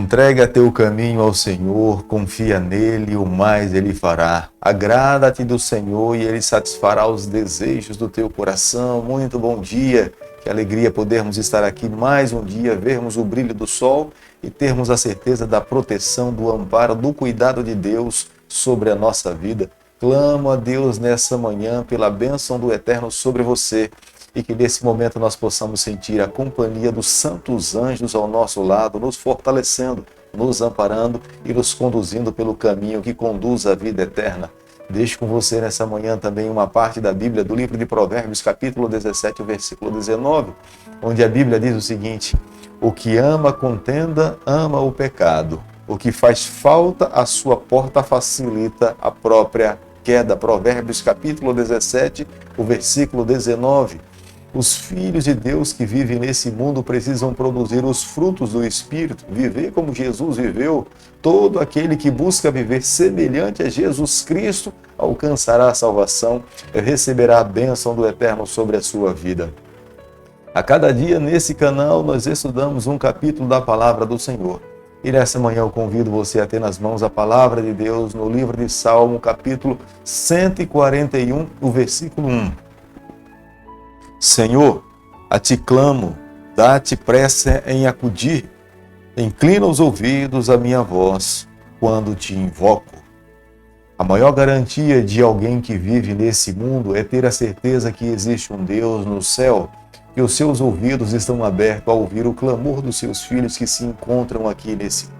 Entrega teu caminho ao Senhor, confia nele, o mais ele fará. Agrada-te do Senhor e ele satisfará os desejos do teu coração. Muito bom dia, que alegria podermos estar aqui mais um dia, vermos o brilho do sol e termos a certeza da proteção, do amparo, do cuidado de Deus sobre a nossa vida. Clamo a Deus nessa manhã pela bênção do Eterno sobre você e que nesse momento nós possamos sentir a companhia dos santos anjos ao nosso lado, nos fortalecendo, nos amparando e nos conduzindo pelo caminho que conduz à vida eterna. Deixo com você nessa manhã também uma parte da Bíblia, do livro de Provérbios, capítulo 17, versículo 19, onde a Bíblia diz o seguinte: o que ama a contenda, ama o pecado. O que faz falta à sua porta facilita a própria queda. Provérbios, capítulo 17, o versículo 19. Os filhos de Deus que vivem nesse mundo precisam produzir os frutos do Espírito, viver como Jesus viveu. Todo aquele que busca viver semelhante a Jesus Cristo alcançará a salvação e receberá a bênção do Eterno sobre a sua vida. A cada dia nesse canal nós estudamos um capítulo da Palavra do Senhor. E nessa manhã eu convido você a ter nas mãos a Palavra de Deus no livro de Salmo, capítulo 141, o versículo 1. Senhor, a ti clamo, dá-te pressa em acudir, inclina os ouvidos à minha voz quando te invoco. A maior garantia de alguém que vive nesse mundo é ter a certeza que existe um Deus no céu, que os seus ouvidos estão abertos a ouvir o clamor dos seus filhos que se encontram aqui nesse mundo.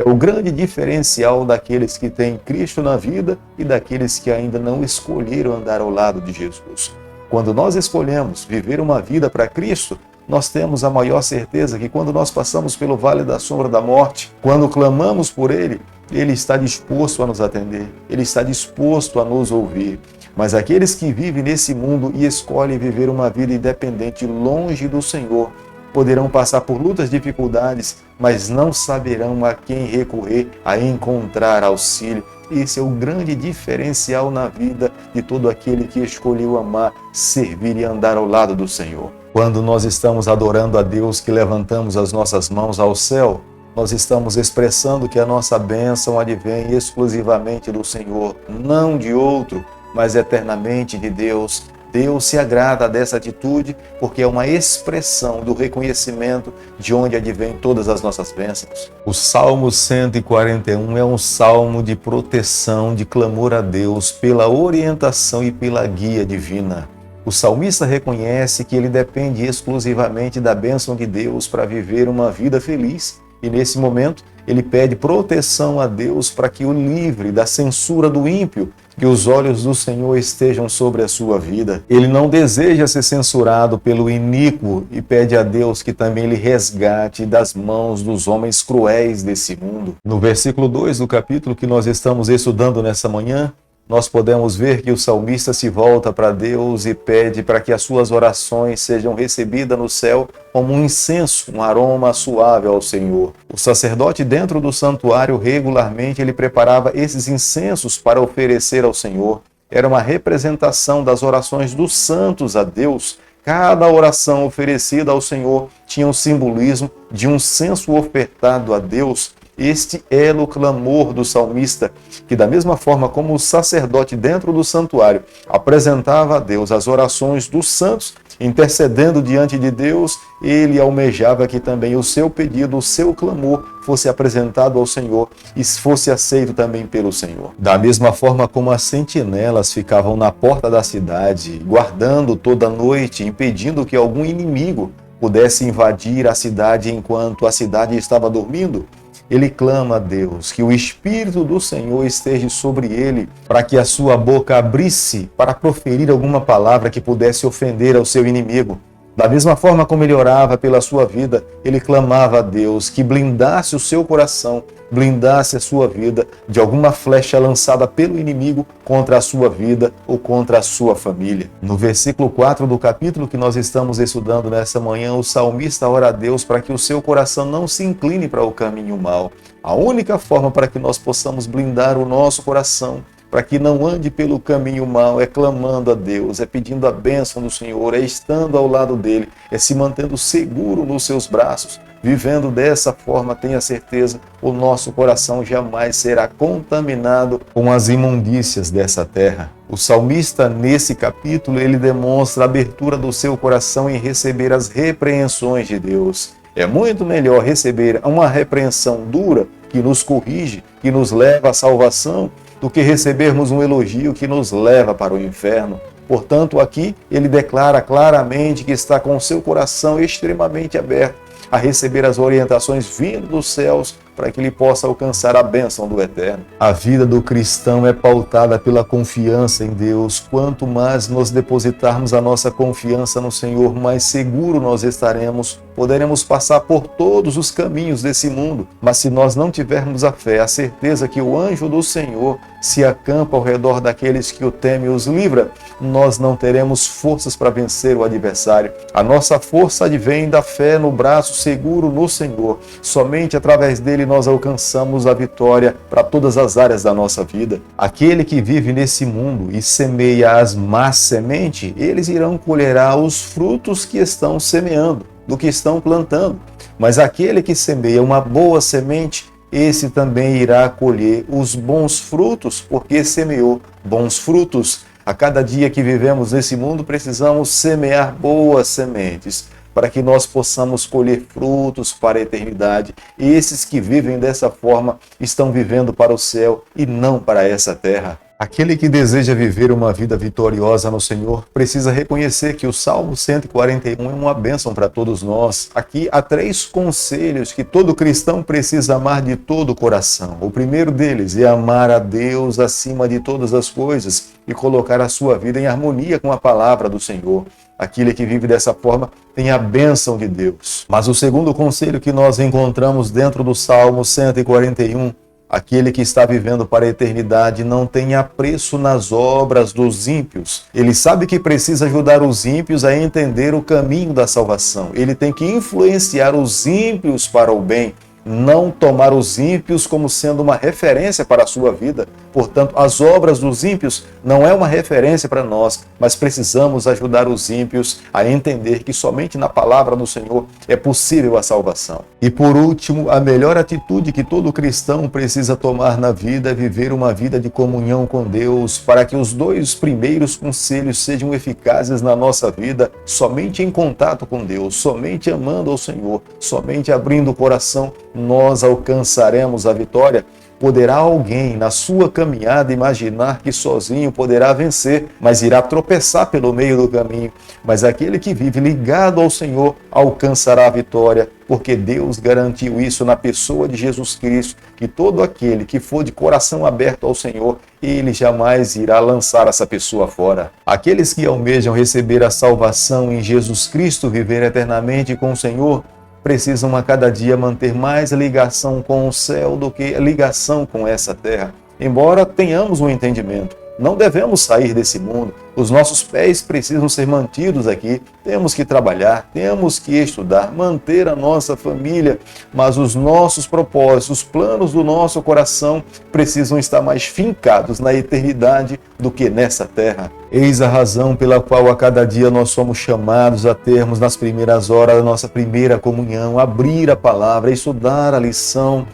É o grande diferencial daqueles que têm Cristo na vida e daqueles que ainda não escolheram andar ao lado de Jesus. Quando nós escolhemos viver uma vida para Cristo, nós temos a maior certeza que quando nós passamos pelo vale da sombra da morte, quando clamamos por Ele, Ele está disposto a nos atender, Ele está disposto a nos ouvir. Mas aqueles que vivem nesse mundo e escolhem viver uma vida independente, longe do Senhor, poderão passar por lutas, dificuldades, mas não saberão a quem recorrer, a encontrar auxílio. Esse é o grande diferencial na vida de todo aquele que escolheu amar, servir e andar ao lado do Senhor. Quando nós estamos adorando a Deus, que levantamos as nossas mãos ao céu, nós estamos expressando que a nossa bênção advém exclusivamente do Senhor, não de outro, mas eternamente de Deus. Deus se agrada dessa atitude porque é uma expressão do reconhecimento de onde advém todas as nossas bênçãos. O Salmo 141 é um salmo de proteção, de clamor a Deus pela orientação e pela guia divina. O salmista reconhece que ele depende exclusivamente da bênção de Deus para viver uma vida feliz. E nesse momento, ele pede proteção a Deus para que o livre da censura do ímpio, que os olhos do Senhor estejam sobre a sua vida. Ele não deseja ser censurado pelo iníquo e pede a Deus que também lhe resgate das mãos dos homens cruéis desse mundo. No versículo 2 do capítulo que nós estamos estudando nessa manhã, nós podemos ver que o salmista se volta para Deus e pede para que as suas orações sejam recebidas no céu como um incenso, um aroma suave ao Senhor. O sacerdote dentro do santuário regularmente ele preparava esses incensos para oferecer ao Senhor. Era uma representação das orações dos santos a Deus. Cada oração oferecida ao Senhor tinha um simbolismo de um incenso ofertado a Deus. Este era o clamor do salmista, que da mesma forma como o sacerdote dentro do santuário apresentava a Deus as orações dos santos, intercedendo diante de Deus, ele almejava que também o seu pedido, o seu clamor fosse apresentado ao Senhor e fosse aceito também pelo Senhor. Da mesma forma como as sentinelas ficavam na porta da cidade, guardando toda noite, impedindo que algum inimigo pudesse invadir a cidade enquanto a cidade estava dormindo, ele clama a Deus que o Espírito do Senhor esteja sobre ele, para que a sua boca abrisse para proferir alguma palavra que pudesse ofender ao seu inimigo. Da mesma forma como ele orava pela sua vida, ele clamava a Deus que blindasse o seu coração, blindasse a sua vida de alguma flecha lançada pelo inimigo contra a sua vida ou contra a sua família. No versículo 4 do capítulo que nós estamos estudando nessa manhã, o salmista ora a Deus para que o seu coração não se incline para o caminho mau. A única forma para que nós possamos blindar o nosso coração, para que não ande pelo caminho mau, é clamando a Deus, é pedindo a bênção do Senhor, é estando ao lado dele, é se mantendo seguro nos seus braços, vivendo dessa forma, tenha certeza, o nosso coração jamais será contaminado com as imundícias dessa terra. O salmista, nesse capítulo, ele demonstra a abertura do seu coração em receber as repreensões de Deus. É muito melhor receber uma repreensão dura, que nos corrige, que nos leva à salvação, do que recebermos um elogio que nos leva para o inferno. Portanto, aqui ele declara claramente que está com o seu coração extremamente aberto a receber as orientações vindo dos céus para que ele possa alcançar a bênção do Eterno. A vida do cristão é pautada pela confiança em Deus. Quanto mais nós depositarmos a nossa confiança no Senhor, mais seguro nós estaremos. Poderemos passar por todos os caminhos desse mundo, mas se nós não tivermos a fé, a certeza que o anjo do Senhor se acampa ao redor daqueles que o temem e os livra, nós não teremos forças para vencer o adversário. A nossa força advém da fé no braço seguro no Senhor. Somente através dele nós alcançamos a vitória para todas as áreas da nossa vida. Aquele que vive nesse mundo e semeia as más sementes, eles irão colher os frutos que estão semeando, do que estão plantando. Mas aquele que semeia uma boa semente, esse também irá colher os bons frutos, porque semeou bons frutos. A cada dia que vivemos nesse mundo, precisamos semear boas sementes, para que nós possamos colher frutos para a eternidade. E esses que vivem dessa forma estão vivendo para o céu e não para essa terra. Aquele que deseja viver uma vida vitoriosa no Senhor precisa reconhecer que o Salmo 141 é uma bênção para todos nós. Aqui há 3 conselhos que todo cristão precisa amar de todo o coração. O primeiro deles é amar a Deus acima de todas as coisas e colocar a sua vida em harmonia com a palavra do Senhor. Aquele que vive dessa forma tem a bênção de Deus. Mas o segundo conselho que nós encontramos dentro do Salmo 141, aquele que está vivendo para a eternidade não tem apreço nas obras dos ímpios. Ele sabe que precisa ajudar os ímpios a entender o caminho da salvação. Ele tem que influenciar os ímpios para o bem, não tomar os ímpios como sendo uma referência para a sua vida. Portanto, as obras dos ímpios não é uma referência para nós, mas precisamos ajudar os ímpios a entender que somente na palavra do Senhor é possível a salvação. E por último, a melhor atitude que todo cristão precisa tomar na vida é viver uma vida de comunhão com Deus, para que os 2 primeiros conselhos sejam eficazes na nossa vida. Somente em contato com Deus, somente amando ao Senhor, somente abrindo o coração, nós alcançaremos a vitória. Poderá alguém na sua caminhada imaginar que sozinho poderá vencer, mas irá tropeçar pelo meio do caminho. Mas aquele que vive ligado ao Senhor alcançará a vitória, porque Deus garantiu isso na pessoa de Jesus Cristo, que todo aquele que for de coração aberto ao Senhor, ele jamais irá lançar essa pessoa fora. Aqueles que almejam receber a salvação em Jesus Cristo, viver eternamente com o Senhor, precisam a cada dia manter mais ligação com o céu do que ligação com essa terra. Embora tenhamos um entendimento, não devemos sair desse mundo. Os nossos pés precisam ser mantidos aqui. Temos que trabalhar, temos que estudar, manter a nossa família, mas os nossos propósitos, os planos do nosso coração precisam estar mais fincados na eternidade do que nessa terra. Eis a razão pela qual a cada dia nós somos chamados a termos nas primeiras horas da nossa primeira comunhão, abrir a palavra, estudar a lição,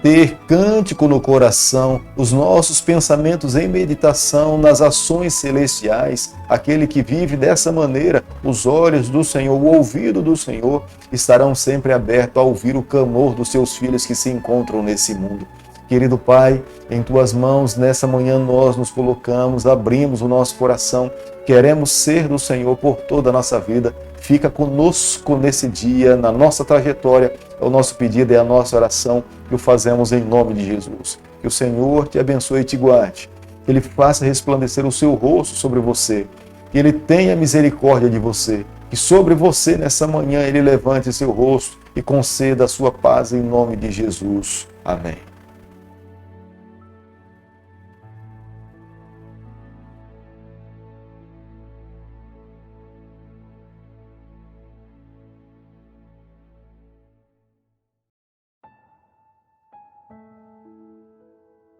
ter cântico no coração, os nossos pensamentos em meditação nas ações celestiais. Aquele que vive dessa maneira, os olhos do Senhor, o ouvido do Senhor estarão sempre abertos a ouvir o clamor dos seus filhos que se encontram nesse mundo. Querido Pai, em Tuas mãos, nessa manhã nós nos colocamos, abrimos o nosso coração, queremos ser do Senhor por toda a nossa vida. Fica conosco nesse dia, na nossa trajetória, é o nosso pedido, é a nossa oração, que o fazemos em nome de Jesus. Que o Senhor te abençoe e te guarde, que Ele faça resplandecer o seu rosto sobre você, que Ele tenha misericórdia de você, que sobre você nessa manhã Ele levante seu rosto e conceda a sua paz em nome de Jesus. Amém.